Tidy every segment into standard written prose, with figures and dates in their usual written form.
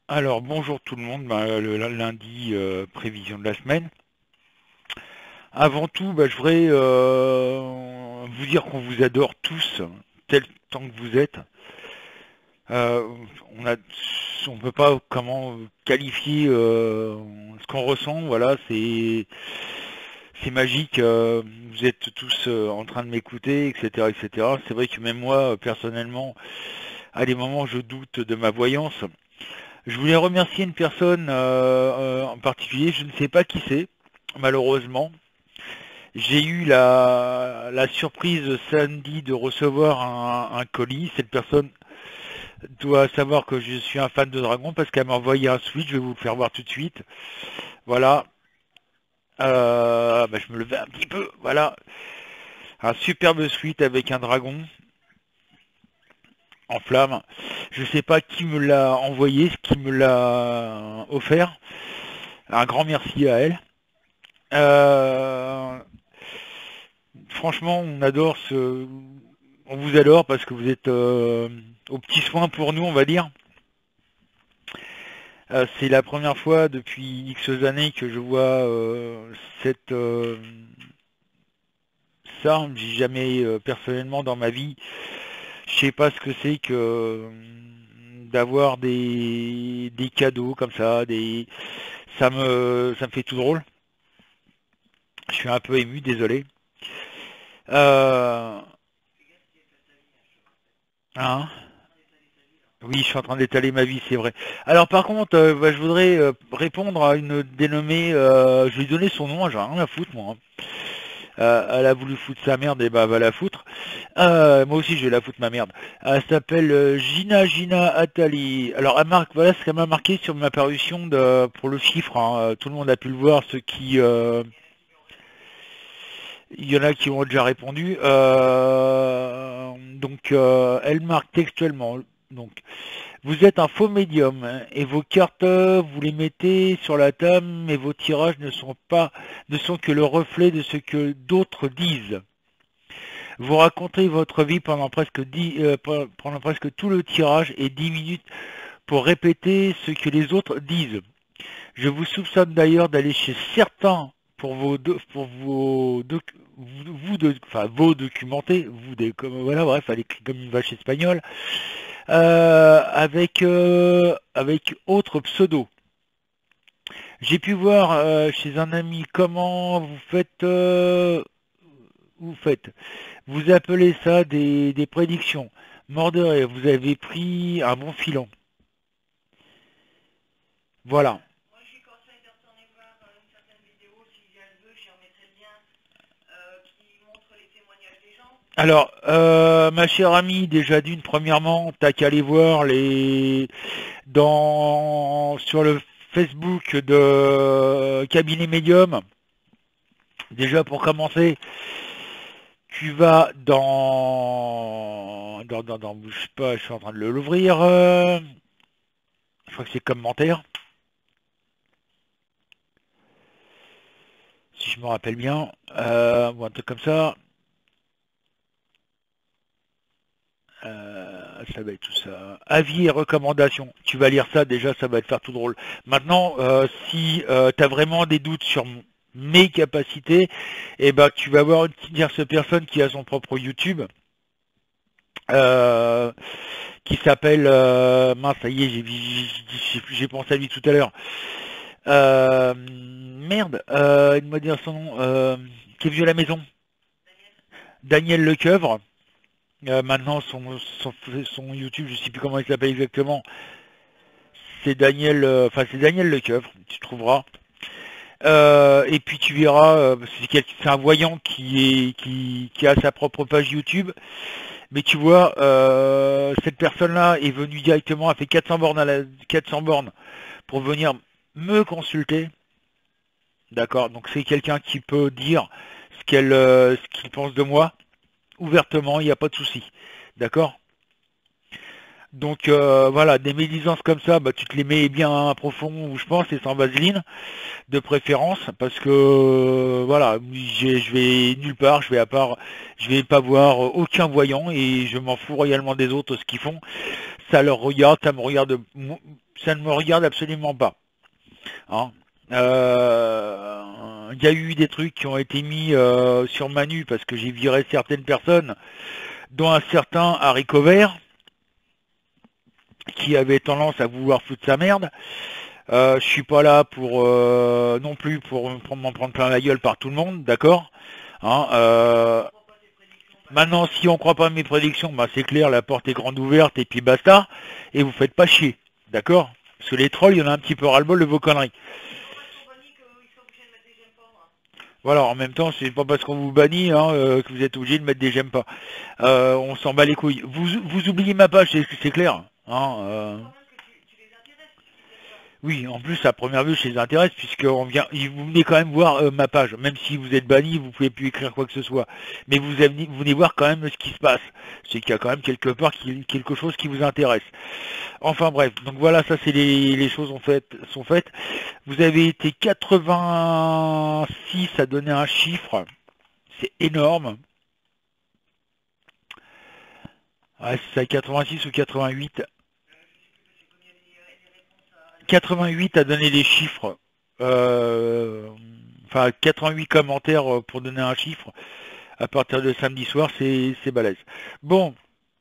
Alors, bonjour tout le monde, le lundi, prévision de la semaine. Avant tout, je voudrais vous dire qu'on vous adore tous, tel tant que vous êtes. Euh, on a, on peut pas comment qualifier ce qu'on ressent, voilà, c'est magique. Vous êtes tous en train de m'écouter, etc., etc. C'est vrai que même moi, personnellement, à des moments, je doute de ma voyance. Je voulais remercier une personne en particulier, je ne sais pas qui c'est, malheureusement. J'ai eu la surprise samedi de recevoir un colis. Cette personne doit savoir que je suis un fan de Dragon parce qu'elle m'a envoyé un switch, je vais vous le faire voir tout de suite. Voilà. Je me levais un petit peu, voilà. Un superbe suite avec un dragon en flamme. Je sais pas qui me l'a envoyé, qui me l'a offert. Un grand merci à elle. Euh, Franchement, on vous adore parce que vous êtes aux petits soins pour nous, on va dire. C'est la première fois depuis X années que je vois cette ça. J'ai jamais personnellement dans ma vie, je sais pas ce que c'est que d'avoir des cadeaux comme ça, ça me fait tout drôle. Je suis un peu ému, désolé. Euh, hein. Oui, je suis en train d'étaler ma vie, c'est vrai. Alors par contre, je voudrais répondre à une dénommée, je lui ai donné son nom, j'ai rien à foutre moi, hein. Elle a voulu foutre sa merde, et bah va la foutre. Moi aussi je vais la foutre ma merde. Elle s'appelle Gina Attali. Alors elle marque, voilà ce qu'elle m'a marqué sur ma parution pour le chiffre, hein. Tout le monde a pu le voir, il y en a qui ont déjà répondu. Elle marque textuellement. Donc, vous êtes un faux médium hein, et vos cartes, vous les mettez sur la table, mais vos tirages ne sont que le reflet de ce que d'autres disent. Vous racontez votre vie pendant presque tout le tirage et 10 minutes pour répéter ce que les autres disent. Je vous soupçonne d'ailleurs d'aller chez certains pour vos documentés, voilà, bref, elle écrit comme une vache espagnole, avec autres pseudos. J'ai pu voir chez un ami comment vous faites. Vous appelez ça des prédictions. Mort de rire, vous avez pris un bon filon. Voilà. Alors, ma chère amie, déjà d'une, premièrement, t'as qu'à aller voir sur le Facebook de Cabinet Medium. Déjà pour commencer, tu vas bouge pas, je suis en train de l'ouvrir. Je crois que c'est commentaire, si je me rappelle bien, ou un truc comme ça. Ça va être tout ça. Avis et recommandations. Tu vas lire ça, déjà, ça va te faire tout drôle. Maintenant, si tu as vraiment des doutes sur mes capacités, eh ben, tu vas voir une tierce personne qui a son propre YouTube, euh, qui s'appelle... mince, ça y est, j'ai pensé à lui tout à l'heure. Merde, il m'a dit son nom, qui est venu à la maison. Daniel Lecoeuvre. Maintenant, son YouTube, je sais plus comment il s'appelle exactement. C'est Daniel Lecoeuvre, tu trouveras. Et puis tu verras, c'est un voyant qui a sa propre page YouTube. Mais tu vois, cette personne-là est venue directement, a fait 400 bornes 400 bornes pour venir me consulter. D'accord. Donc c'est quelqu'un qui peut dire ce qu'il pense de moi ouvertement, il n'y a pas de souci. D'accord. Donc voilà, des médisances comme ça, tu te les mets bien à profond, je pense, et sans vaseline, de préférence, parce que voilà, je vais nulle part, je vais pas voir aucun voyant et je m'en fous royalement des autres ce qu'ils font. Ça leur regarde, ça me regarde ça ne me regarde absolument pas. Hein. Il y a eu des trucs qui ont été mis sur Manu parce que j'ai viré certaines personnes, dont un certain haricot vert, qui avait tendance à vouloir foutre sa merde. Je suis pas là pour non plus pour m'en prendre plein la gueule par tout le monde, d'accord, hein, maintenant, si on croit pas à mes prédictions, bah c'est clair, la porte est grande ouverte et puis basta, et vous faites pas chier, d'accord? Parce que les trolls, il y en a un petit peu ras-le-bol de vos conneries. Voilà, en même temps, c'est pas parce qu'on vous bannit hein, que vous êtes obligé de mettre des j'aime pas. On s'en bat les couilles. Vous oubliez ma page, c'est clair. Hein, oui, en plus, à première vue, je les intéresse, puisque vous venez quand même voir ma page. Même si vous êtes banni, vous pouvez plus écrire quoi que ce soit. Mais vous venez voir quand même ce qui se passe. C'est qu'il y a quand même quelque part quelque chose qui vous intéresse. Enfin bref, donc voilà, ça c'est les choses sont faites. Vous avez été 86 à donner un chiffre. C'est énorme. Ouais, c'est 86 ou 88. 88 à donner les chiffres. Enfin, 88 commentaires pour donner un chiffre. À partir de samedi soir, c'est balèze. Bon,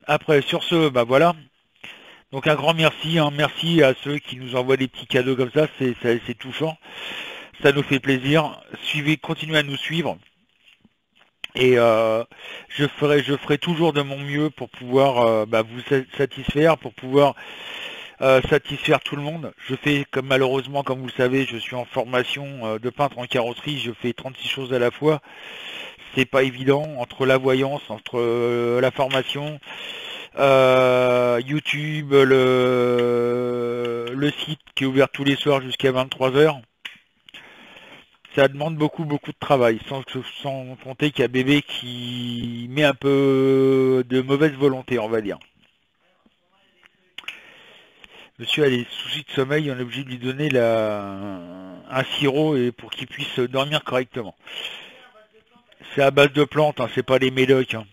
après, sur ce, bah voilà. Donc un grand merci, hein, merci à ceux qui nous envoient des petits cadeaux comme ça, c'est touchant. Ça nous fait plaisir. Continuez à nous suivre. Et je ferai toujours de mon mieux pour pouvoir vous satisfaire, pour pouvoir satisfaire tout le monde. Je fais, comme malheureusement, comme vous le savez, je suis en formation de peintre en carrosserie, je fais 36 choses à la fois. C'est pas évident, entre la voyance, entre la formation, YouTube, le site qui est ouvert tous les soirs jusqu'à 23h. Ça demande beaucoup de travail, sans compter qu'il y a bébé qui met un peu de mauvaise volonté, on va dire. Monsieur a des soucis de sommeil, on est obligé de lui donner un sirop pour qu'il puisse dormir correctement. C'est à base de plantes, hein, c'est pas les médocs. Hein.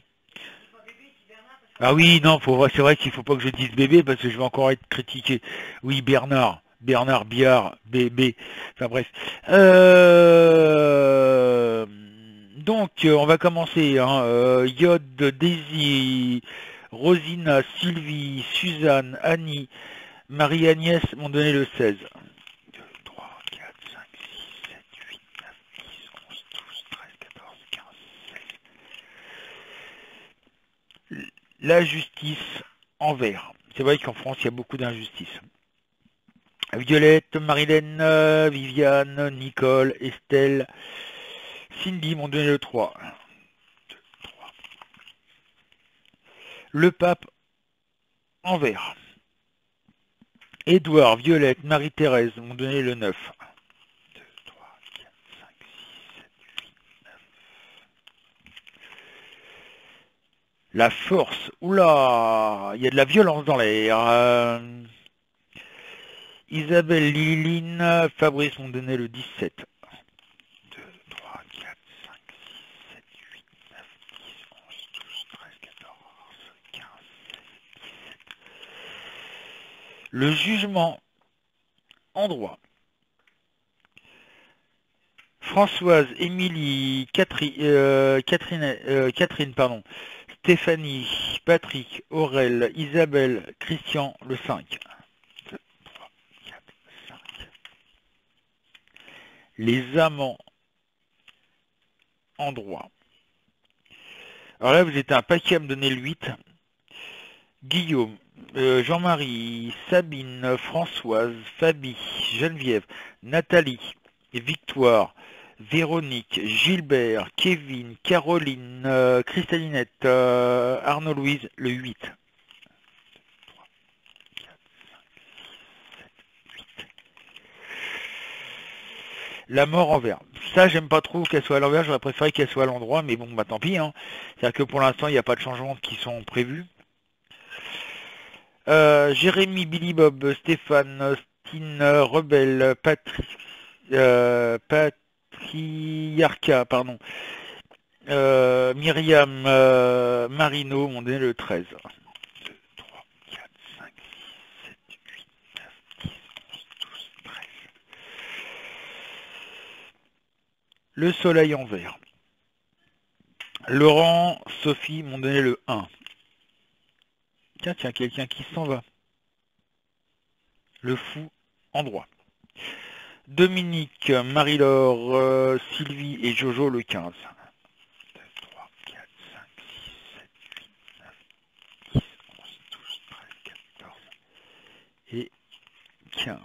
Ah oui, non, c'est vrai qu'il faut pas que je dise bébé parce que je vais encore être critiqué. Oui, Bernard Biard, bébé, enfin bref. Donc, on va commencer. Hein, Yod, Daisy, Rosina, Sylvie, Suzanne, Annie, Marie-Agnès m'ont donné le 16. 2, 3, 4, 5, 6, 7, 8, 9, 10, 11, 12, 13, 14, 15, 16. La justice en vert. C'est vrai qu'en France, il y a beaucoup d'injustices. Violette, Marilène, Viviane, Nicole, Estelle, Cindy m'ont donné le 3. 2, 3. Le pape en vert. Édouard, Violette, Marie-Thérèse m'ont donné le 9. 2, 3, 4, 5, 6, 7, 8, 9. La force. Oula, il y a de la violence dans l'air. Isabelle, Liline, Fabrice m'ont donné le 17. 2, 3, 4, 5, 6, 7, 8, 9, 10, 11, 12, 13, 14, 15, 16, 17. Le jugement en droit. Françoise, Émilie, Catherine, pardon, Stéphanie, Patrick, Aurel, Isabelle, Christian, le 5. 2, 3, 4, 5. Les amants en droit. Alors là, vous êtes un paquet à me donner le 8. Guillaume, Jean-Marie, Sabine, Françoise, Fabie, Geneviève, Nathalie, Victoire, Véronique, Gilbert, Kevin, Caroline, Cristalinette, Arnaud Louise, le 8. 3, 4, 5, 6, 7, 8. La mort en vert. Ça, j'aime pas trop qu'elle soit à l'envers, j'aurais préféré qu'elle soit à l'endroit, mais bon, bah tant pis. Hein. C'est-à-dire que pour l'instant, il n'y a pas de changements qui sont prévus. Jérémy, Billy Bob, Stéphane, Stine, Rebelle, Patriarca, pardon. Myriam, Marino m'ont donné le 13. 2, 3, 4, 5, 6, 7, 8, 9, 10, le soleil en vert. Laurent, Sophie m'ont donné le 1. Tiens, quelqu'un qui s'en va. Le fou en droit. Dominique, Marie-Laure, Sylvie et Jojo le 15. 2, 3, 4, 5, 6, 7, 8, 9, 10, 11, 12, 13, 14 et 15.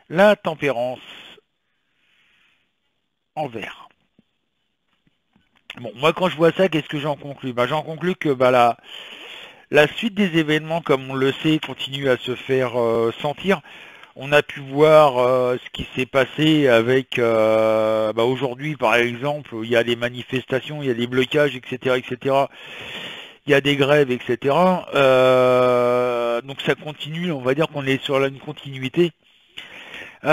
La tempérance en vert. Bon, moi quand je vois ça, qu'est-ce que j'en conclus? J'en conclus que la suite des événements, comme on le sait, continue à se faire sentir. On a pu voir ce qui s'est passé avec aujourd'hui par exemple, il y a des manifestations, il y a des blocages, etc., etc. Il y a des grèves, etc. Donc ça continue, on va dire qu'on est sur une continuité. Il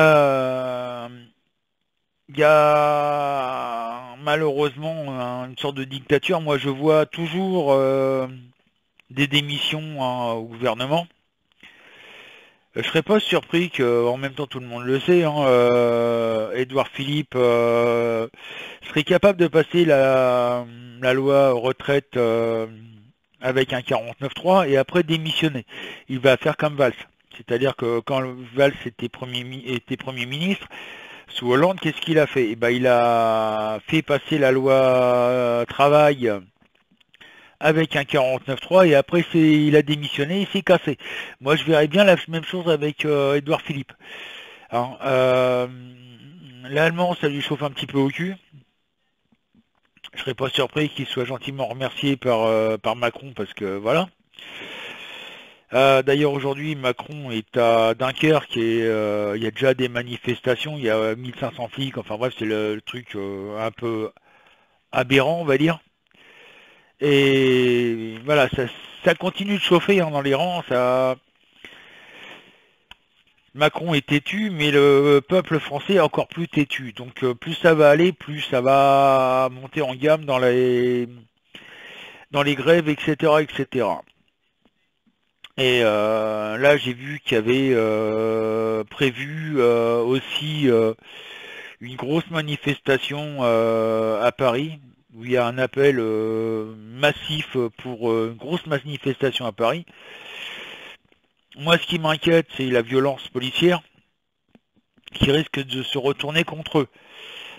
y a malheureusement une sorte de dictature. Moi je vois toujours des démissions au gouvernement. Je serais pas surpris qu'en même temps tout le monde le sait, Édouard Philippe serait capable de passer la loi retraite avec un 49.3 et après démissionner. Il va faire comme Valls. C'est-à-dire que quand Valls était premier ministre, sous Hollande, qu'est-ce qu'il a fait? Il a fait passer la loi travail avec un 49.3 et après il a démissionné, il s'est cassé. Moi je verrais bien la même chose avec Édouard Philippe. L'allemand ça lui chauffe un petit peu au cul. Je serais pas surpris qu'il soit gentiment remercié par Macron parce que voilà. D'ailleurs aujourd'hui Macron est à Dunkerque et il y a déjà des manifestations, il y a 1500 flics, enfin bref c'est le truc un peu aberrant on va dire. Et voilà, ça continue de chauffer dans les rangs. Macron est têtu, mais le peuple français est encore plus têtu. Donc plus ça va aller, plus ça va monter en gamme dans les grèves, etc., etc. Et là, j'ai vu qu'il y avait prévu aussi une grosse manifestation à Paris, où il y a un appel massif pour une grosse manifestation à Paris. Moi, ce qui m'inquiète, c'est la violence policière qui risque de se retourner contre eux.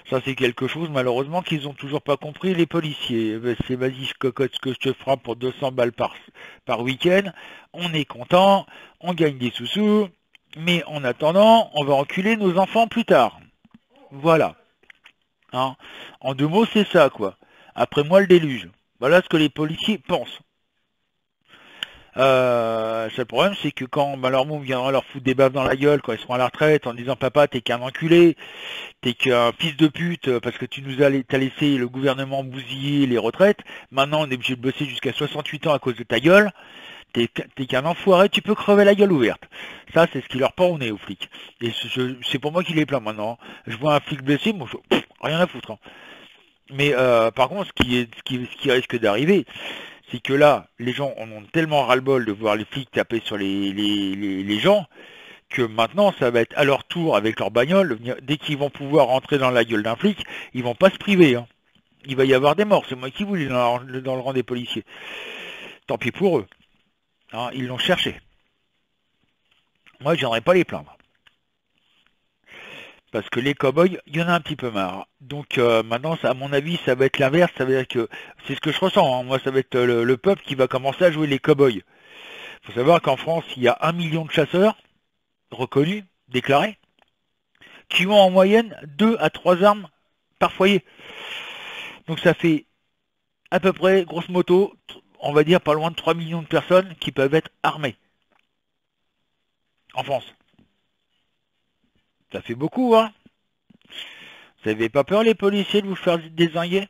Ça, c'est quelque chose, malheureusement, qu'ils n'ont toujours pas compris, les policiers. C'est vas-y, cocotte, ce que je te ferai pour 200 balles par week-end. On est content, on gagne des sous-sous, mais en attendant, on va enculer nos enfants plus tard. Voilà. En 2 mots, c'est ça, quoi. Après moi, le déluge. Voilà ce que les policiers pensent. Le problème, c'est que quand leur môme viendra leur foutre des baffes dans la gueule quand ils seront à la retraite en disant papa, t'es qu'un enculé, t'es qu'un fils de pute parce que t'as laissé le gouvernement bousiller les retraites, maintenant on est obligé de bosser jusqu'à 68 ans à cause de ta gueule, t'es qu'un enfoiré, tu peux crever la gueule ouverte. Ça, c'est ce qui leur pend au nez aux flics. Et c'est pour moi qui les plains maintenant. Je vois un flic blessé, moi, rien à foutre. Mais par contre, ce qui risque d'arriver, c'est que là, les gens en ont tellement ras-le-bol de voir les flics taper sur les gens, que maintenant, ça va être à leur tour avec leur bagnole. Dès qu'ils vont pouvoir rentrer dans la gueule d'un flic, ils vont pas se priver. Il va y avoir des morts. C'est moi qui voulais dans le rang des policiers. Tant pis pour eux. Ils l'ont cherché. Moi, je viendrai pas les plaindre. Parce que les cow-boys, il y en a un petit peu marre. Donc maintenant, à mon avis, ça va être l'inverse. Ça veut dire que c'est ce que je ressens. Moi, ça va être le peuple qui va commencer à jouer les cow-boys. Il faut savoir qu'en France, il y a 1 million de chasseurs reconnus, déclarés, qui ont en moyenne 2 à 3 armes par foyer. Donc ça fait à peu près, grosso modo, on va dire pas loin de 3 millions de personnes qui peuvent être armées. En France. Ça fait beaucoup, hein. Vous n'avez pas peur, les policiers, de vous faire dézinguer?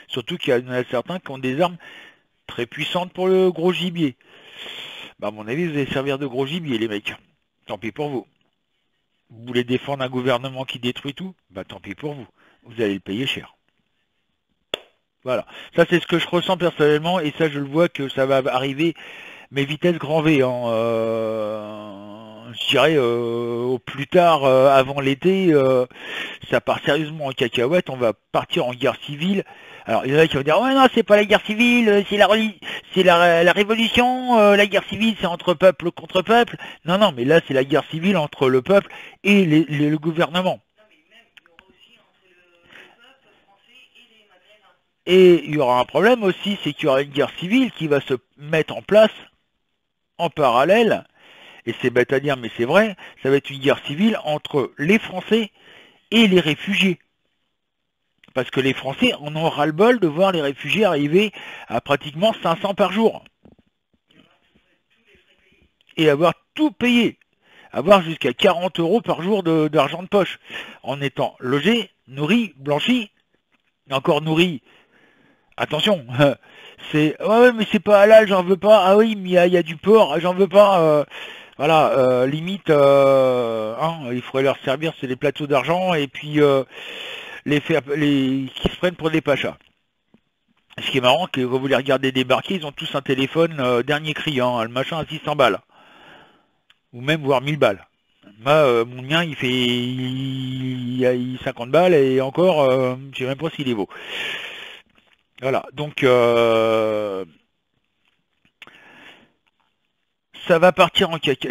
Surtout qu'il y en a certains qui ont des armes très puissantes pour le gros gibier. À mon avis, vous allez servir de gros gibier, les mecs. Tant pis pour vous. Vous voulez défendre un gouvernement qui détruit tout? Tant pis pour vous. Vous allez le payer cher. Voilà. Ça, c'est ce que je ressens personnellement, et ça, je le vois que ça va arriver, mais vitesse grand V. je dirais au plus tard, avant l'été, ça part sérieusement en cacahuète, on va partir en guerre civile. Alors il y en a qui vont dire ouais non c'est pas la guerre civile, c'est la révolution, la guerre civile c'est entre peuple contre peuple. Non non mais là c'est la guerre civile entre le peuple et le gouvernement. Et il y aura un problème aussi, c'est qu'il y aura une guerre civile qui va se mettre en place en parallèle, et c'est bête à dire mais c'est vrai, ça va être une guerre civile entre les Français et les réfugiés. Parce que les Français en ont ras-le-bol de voir les réfugiés arriver à pratiquement 500 par jour. Et avoir tout payé. Avoir jusqu'à 40 € par jour d'argent de poche. En étant logé, nourri, blanchi, encore nourri. Attention, c'est ouais mais c'est pas halal, j'en veux pas. Ah oui, mais il y a du porc, j'en veux pas. Voilà, limite, hein, il faudrait leur servir, c'est des plateaux d'argent et puis qui se prennent pour des pachas. Ce qui est marrant, que quand vous les regardez débarquer, ils ont tous un téléphone dernier cri, hein, le machin à 600 balles. Ou même voire 1000 balles. Moi, mon mien, il a 50 balles et encore, je sais même pas s'il est beau. Voilà, donc ça va partir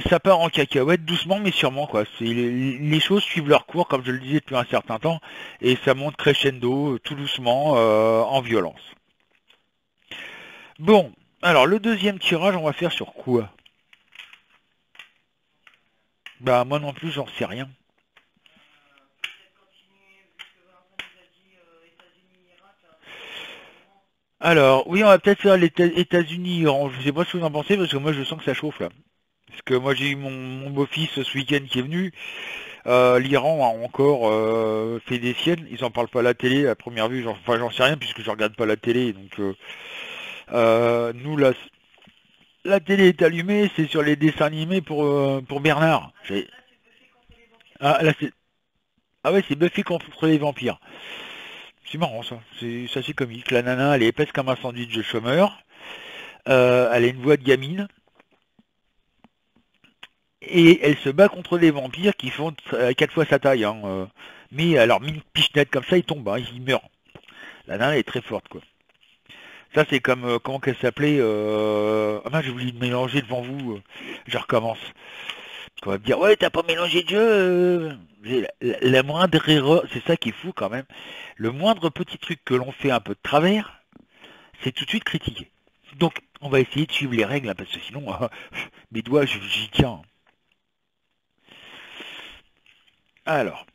ça part en cacahuète doucement mais sûrement quoi. Les choses suivent leur cours comme je le disais depuis un certain temps et ça monte crescendo tout doucement en violence. Bon, alors le deuxième tirage on va faire sur quoi? Bah moi non plus j'en sais rien. Alors oui on va peut-être faire les États-Unis, Iran. Je sais pas ce que vous en pensez parce que moi je sens que ça chauffe là. Parce que moi j'ai eu mon beau-fils ce week-end qui est venu. L'Iran a encore fait des siennes. Ils en parlent pas à la télé. À première vue, enfin j'en sais rien puisque je regarde pas la télé. Donc nous la télé est allumée, c'est sur les dessins animés pour Bernard. Ah là c'est ah ouais c'est Buffy contre les vampires. C'est marrant ça. C'est assez comique. La nana elle est épaisse comme un sandwich de chômeur. Elle a une voix de gamine. Et elle se bat contre des vampires qui font 4 fois sa taille. Hein. Mais alors, une pichenette comme ça, il tombe, hein, il meurt. La nana est très forte, quoi. Ça, c'est comme, comment qu'elle s'appelait Ah ben, j'ai voulu mélanger devant vous. Je recommence. On va me dire, ouais, t'as pas mélangé de jeu. La moindre erreur, c'est ça qui est fou quand même. Le moindre petit truc que l'on fait un peu de travers, c'est tout de suite critiqué. Donc, on va essayer de suivre les règles, hein, parce que sinon, mes doigts, j'y tiens. Alors,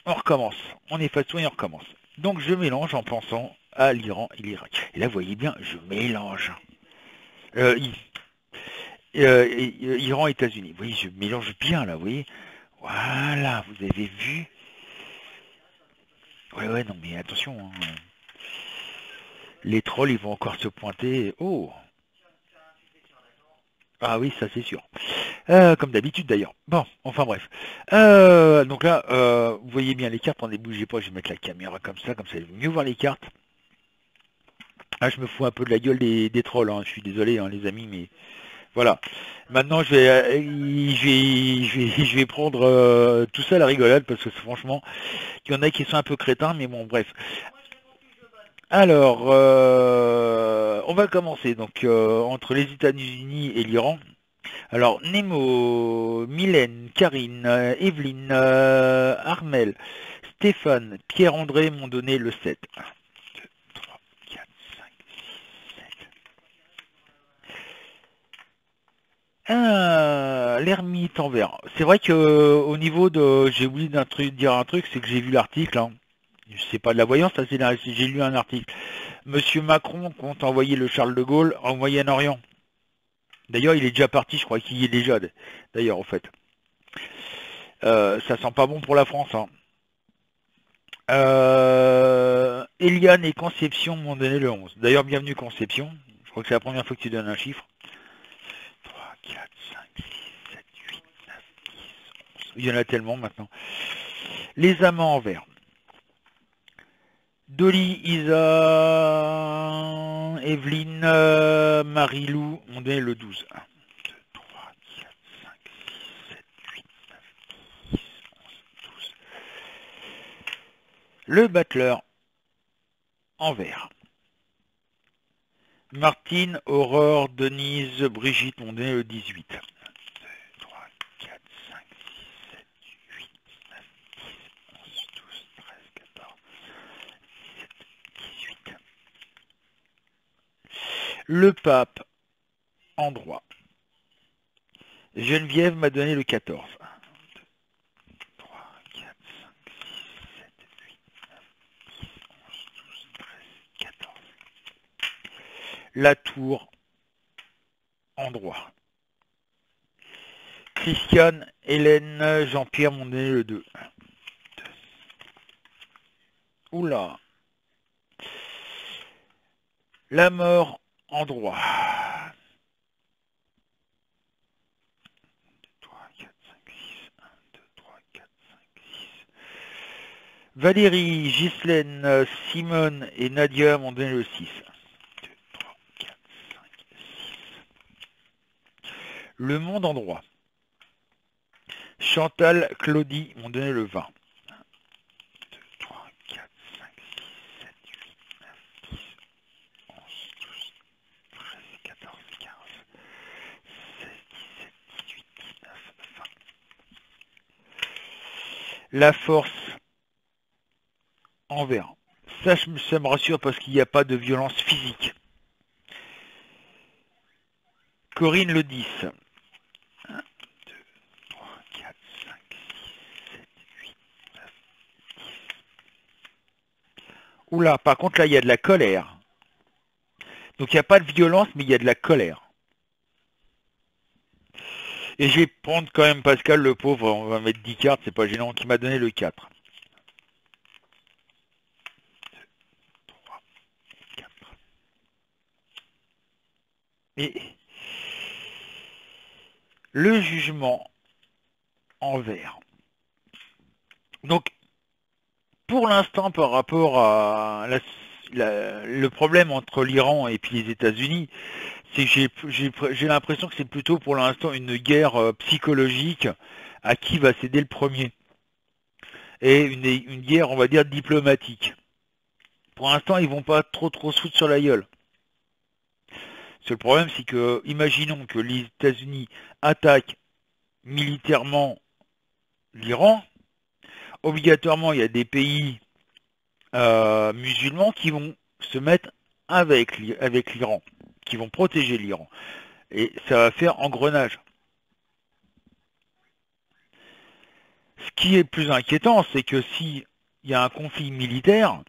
on recommence. On efface tout et on recommence. Donc je mélange en pensant à l'Iran et l'Irak. Et là, vous voyez bien, je mélange. Euh, Iran, États-Unis. Vous voyez, je mélange bien là, vous voyez. Voilà, vous avez vu. Ouais, non, mais attention. Hein. Les trolls, ils vont encore se pointer. Oh. Ah oui, ça c'est sûr. Comme d'habitude d'ailleurs. Bon, enfin bref. Donc là, vous voyez bien les cartes, ne bougez pas, je vais mettre la caméra comme ça vous mieux voir les cartes. Ah, je me fous un peu de la gueule des trolls, hein. Je suis désolé hein, les amis, mais voilà. Maintenant je vais prendre tout ça à la rigolade parce que franchement, il y en a qui sont un peu crétins, mais bon bref. Alors, on va commencer donc entre les États-Unis et l'Iran. Alors, Nemo, Mylène, Karine, Evelyne, Armel, Stéphane, Pierre-André m'ont donné le 7. 1, 2, 3, 4, 5, 6, 7. L'ermite en vert. C'est vrai que au niveau de... J'ai oublié dire un truc, c'est que j'ai vu l'article. Hein. C'est pas de la voyance, j'ai lu un article. Monsieur Macron compte envoyer le Charles de Gaulle en Moyen-Orient. D'ailleurs, il est déjà parti, je crois qu'il y est déjà, d'ailleurs, en fait. Ça sent pas bon pour la France. Hein. Eliane et Conception m'ont donné le 11. D'ailleurs, bienvenue Conception. Je crois que c'est la première fois que tu donnes un chiffre. 3, 4, 5, 6, 7, 8, 9, 10, 11. Il y en a tellement maintenant. Les amants en vert. Dolly, Isa, Evelyne, Marie-Lou m'ont donné le 12. 1, 2, 3, 4, 5, 6, 7, 8, Le battleur en vert. Martine, Aurore, Denise, Brigitte, on est le 18. 1, 2, 3, 4, 5, 6, 7, 8, 9, 10, 11, 12, 13, 14, 17, 18. Le pape en droit. Geneviève m'a donné le 14. 1, 2, 3, 4, 5, 6, 7, 8, 9, 10, 11, 12, 13, 14. La tour en droit. Christiane, Hélène, Jean-Pierre m'ont donné le 2. 1, 2. Oula. La mort en droit. 2, 3, 4, 5, 6. 1, 2, 3, 4, 5, 6. Valérie, Ghislaine, Simone et Nadia m'ont donné le 6. 1, 2, 3, 4, 5, 6. Le monde en droit. Chantal, Claudie m'ont donné le 20. 1, 2, 3, 4, 5, 6, 7, 8, 9, 10, 11, 12, 13, 14, 15, 16, 17, 18, 19, 20. La force en vert. Ça me rassure parce qu'il n'y a pas de violence physique. Corinne le 10. 1, 2, 3, 4, 5, 6, 7, 8, 9, 10. Oula, par contre là il y a de la colère. Donc il n'y a pas de violence mais il y a de la colère. Et je vais prendre quand même Pascal le pauvre, on va mettre 10 cartes, c'est pas gênant, qui m'a donné le 4. 2, 3, 4. Et le jugement en vert. Donc, pour l'instant, par rapport à le problème entre l'Iran et puis les États-Unis, c'est que j'ai l'impression que c'est plutôt pour l'instant une guerre psychologique à qui va céder le premier. Et une guerre, on va dire, diplomatique. Pour l'instant, ils vont pas trop se foutre sur la gueule. Le problème, c'est que, imaginons que les États-Unis attaquent militairement l'Iran. Obligatoirement, il y a des pays musulmans qui vont se mettre avec l'Iran, qui vont protéger l'Iran. Et ça va faire engrenage. Ce qui est plus inquiétant, c'est que s'il y a un conflit militaire,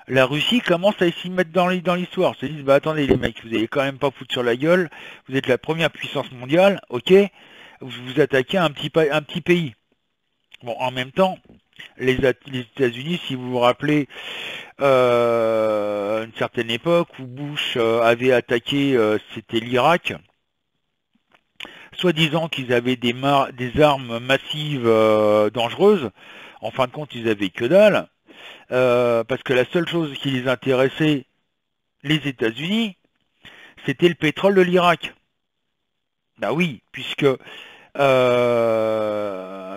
la Russie commence à s'y mettre dans l'histoire. Ils se disent, bah attendez les mecs, vous n'allez quand même pas foutre sur la gueule, vous êtes la première puissance mondiale, ok, vous attaquez un petit pays. Bon, en même temps, les États-Unis, si vous vous rappelez, une certaine époque où Bush avait attaqué, c'était l'Irak, soi-disant qu'ils avaient des armes massives dangereuses, en fin de compte, ils avaient que dalle, parce que la seule chose qui les intéressait, les États-Unis, c'était le pétrole de l'Irak. Bah oui, puisque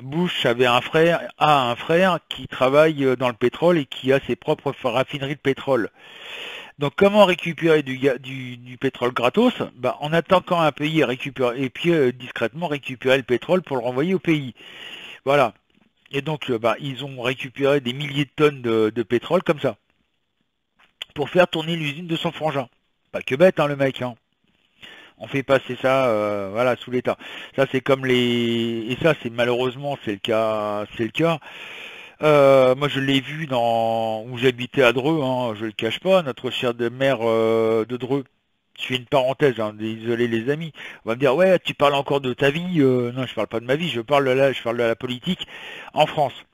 Bush avait a un frère qui travaille dans le pétrole et qui a ses propres raffineries de pétrole. Donc comment récupérer du pétrole gratos? Bah, en attaquant un pays et puis discrètement récupérer le pétrole pour le renvoyer au pays. Voilà. Et donc bah, ils ont récupéré des milliers de tonnes de pétrole comme ça pour faire tourner l'usine de son frangin. Pas que bête hein, le mec. Hein. On fait passer ça voilà sous l'État. Ça c'est comme et ça c'est malheureusement c'est le cas. Moi je l'ai vu où j'habitais à Dreux, hein, je le cache pas, notre chère maire de Dreux. Je fais une parenthèse, hein, désolé les amis. On va me dire ouais tu parles encore de ta vie. Non je parle pas de ma vie, je parle de la politique en France.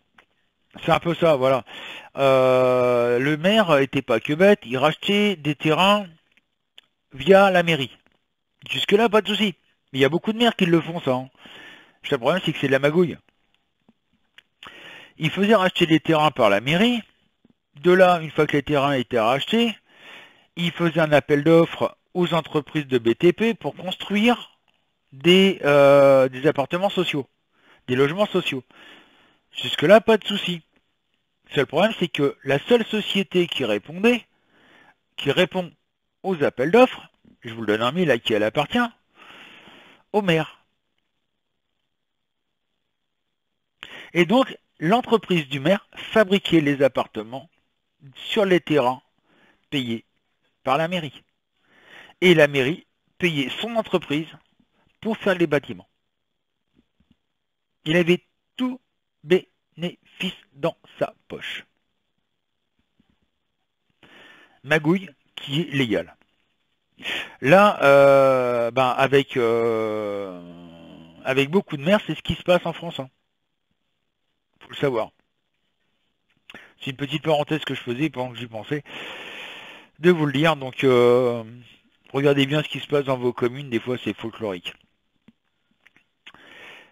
C'est un peu ça, voilà. Le maire était pas que bête, il rachetait des terrains via la mairie. Jusque-là, pas de souci. Mais il y a beaucoup de maires qui le font, ça. Hein. Le problème, c'est que c'est de la magouille. Ils faisaient racheter des terrains par la mairie. De là, une fois que les terrains étaient rachetés, ils faisaient un appel d'offres aux entreprises de BTP pour construire des appartements sociaux, des logements sociaux. Jusque-là, pas de souci. Seul problème, c'est que la seule société qui répond aux appels d'offres, je vous le donne en mille à qui elle appartient, au maire. Et donc, l'entreprise du maire fabriquait les appartements sur les terrains payés par la mairie. Et la mairie payait son entreprise pour faire les bâtiments. Il avait tout bénéfice dans sa poche. Magouille qui est légale. Là, avec beaucoup de maires, c'est ce qui se passe en France. Hein. Faut le savoir. C'est une petite parenthèse que je faisais pendant que j'y pensais, de vous le dire. Donc, regardez bien ce qui se passe dans vos communes. Des fois, c'est folklorique.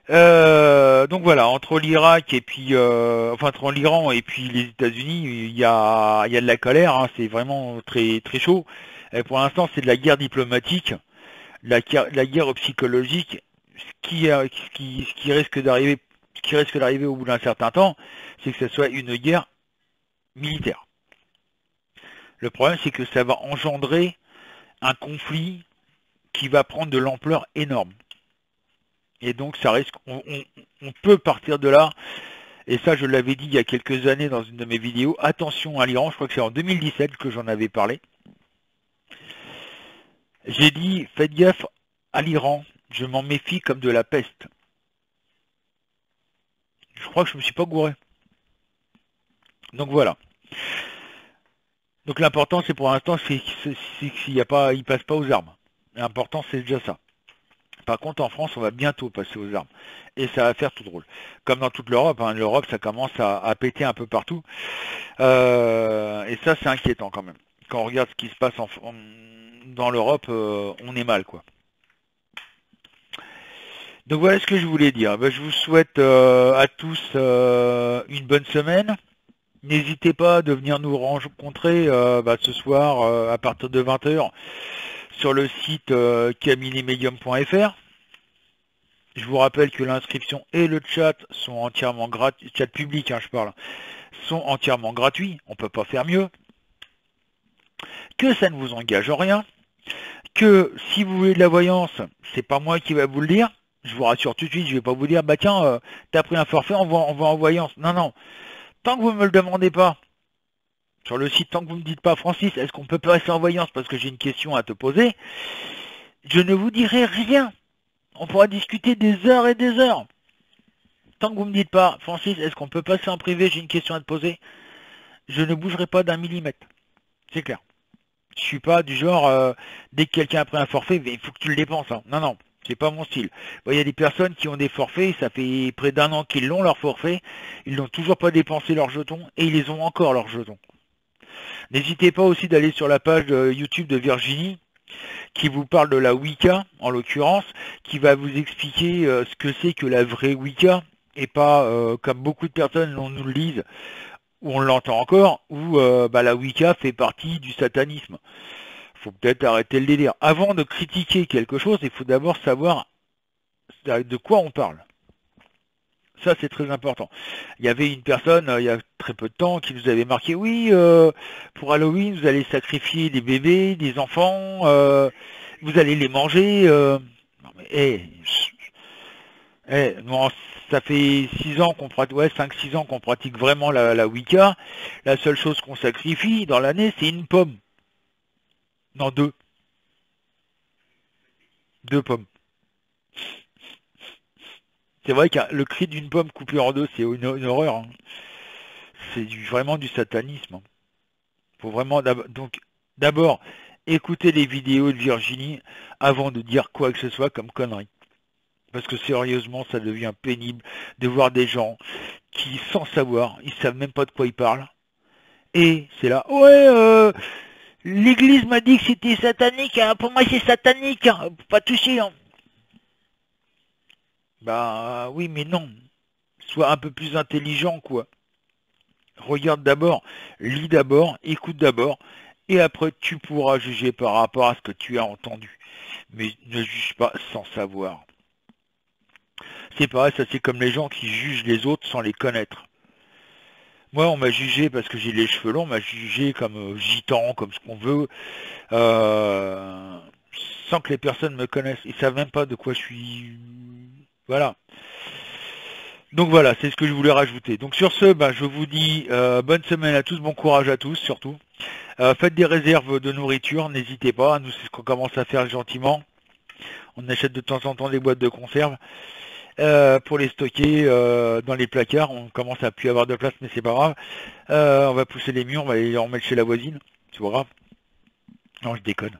Donc voilà, entre l'Irak et puis, entre l'Iran et puis les États-Unis, il y a de la colère. Hein, c'est vraiment très très chaud. Et pour l'instant, c'est de la guerre diplomatique, la guerre psychologique. Ce qui risque d'arriver au bout d'un certain temps, c'est que ce soit une guerre militaire. Le problème, c'est que ça va engendrer un conflit qui va prendre de l'ampleur énorme. Et donc, ça risque, on peut partir de là. Et ça, je l'avais dit il y a quelques années dans une de mes vidéos. Attention à l'Iran, je crois que c'est en 2017 que j'en avais parlé. J'ai dit, faites gaffe à l'Iran, je m'en méfie comme de la peste. Je crois que je ne me suis pas gouré. Donc voilà. Donc l'important, c'est pour l'instant, c'est qu'il ne passe pas aux armes. L'important, c'est déjà ça. Par contre, en France, on va bientôt passer aux armes. Et ça va faire tout drôle. Comme dans toute l'Europe. Hein, l'Europe, ça commence à péter un peu partout. Et ça, c'est inquiétant quand même. Quand on regarde ce qui se passe dans l'Europe, on est mal, quoi. Donc voilà ce que je voulais dire. Je vous souhaite à tous une bonne semaine. N'hésitez pas de venir nous rencontrer ce soir à partir de 20h sur le site caminemedium.fr. Je vous rappelle que l'inscription et le chat sont entièrement gratuits, chat public je parle, sont entièrement gratuits, on ne peut pas faire mieux, que ça ne vous engage en rien, que si vous voulez de la voyance, c'est pas moi qui va vous le dire, je vous rassure tout de suite, je vais pas vous dire, tiens, t'as pris un forfait, on va en voyance. Non, non, tant que vous ne me le demandez pas, sur le site, tant que vous ne me dites pas, Francis, est-ce qu'on peut passer en voyance parce que j'ai une question à te poser, je ne vous dirai rien. On pourra discuter des heures et des heures. Tant que vous ne me dites pas, Francis, est-ce qu'on peut passer en privé, j'ai une question à te poser, je ne bougerai pas d'un millimètre. C'est clair. Je suis pas du genre, dès que quelqu'un a pris un forfait, il faut que tu le dépenses. Hein. Non, non, c'est pas mon style. Il y a des personnes qui ont des forfaits, ça fait près d'1 an qu'ils l'ont, leur forfait, ils n'ont toujours pas dépensé leurs jetons, et ils les ont encore, leurs jetons. N'hésitez pas aussi d'aller sur la page YouTube de Virginie, qui vous parle de la Wicca, en l'occurrence, qui va vous expliquer ce que c'est que la vraie Wicca, et pas, comme beaucoup de personnes nous le disent, ou on l'entend encore, où la Wicca fait partie du satanisme. Il faut peut-être arrêter le délire. Avant de critiquer quelque chose, il faut d'abord savoir de quoi on parle. Ça, c'est très important. Il y avait une personne, il y a très peu de temps, qui nous avait marqué, oui, pour Halloween, vous allez sacrifier des bébés, des enfants, vous allez les manger. Non, mais, non, ça fait 6 ans qu'on pratique, 5-6 ans qu'on pratique vraiment la Wicca. La seule chose qu'on sacrifie dans l'année, c'est une pomme. Non, 2. 2 pommes. C'est vrai que le cri d'une pomme coupée en 2, c'est une horreur. Hein. C'est vraiment du satanisme. Hein. Faut vraiment donc d'abord écouter les vidéos de Virginie avant de dire quoi que ce soit comme connerie. Parce que sérieusement, ça devient pénible de voir des gens qui, sans savoir, ils savent même pas de quoi ils parlent. Et c'est là, ouais, l'église m'a dit que c'était satanique, hein, pour moi c'est satanique, hein, pas toucher. Hein. Oui, mais non. Sois un peu plus intelligent, quoi. Regarde d'abord, lis d'abord, écoute d'abord, et après tu pourras juger par rapport à ce que tu as entendu. Mais ne juge pas sans savoir. C'est pareil, ça c'est comme les gens qui jugent les autres sans les connaître. Moi, on m'a jugé parce que j'ai les cheveux longs, on m'a jugé comme gitan, comme ce qu'on veut, euh, sans que les personnes me connaissent. Ils savent même pas de quoi je suis. Voilà. Donc voilà, c'est ce que je voulais rajouter. Donc sur ce, bah, je vous dis bonne semaine à tous, bon courage à tous surtout. Faites des réserves de nourriture, n'hésitez pas. Nous, c'est ce qu'on commence à faire gentiment. On achète de temps en temps des boîtes de conserve pour les stocker dans les placards. On commence à plus avoir de place, mais c'est pas grave. On va pousser les murs, on va les remettre chez la voisine. C'est pas grave. Non, je déconne.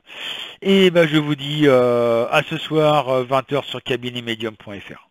Et ben, je vous dis à ce soir, 20h sur cabinemetmedium.fr.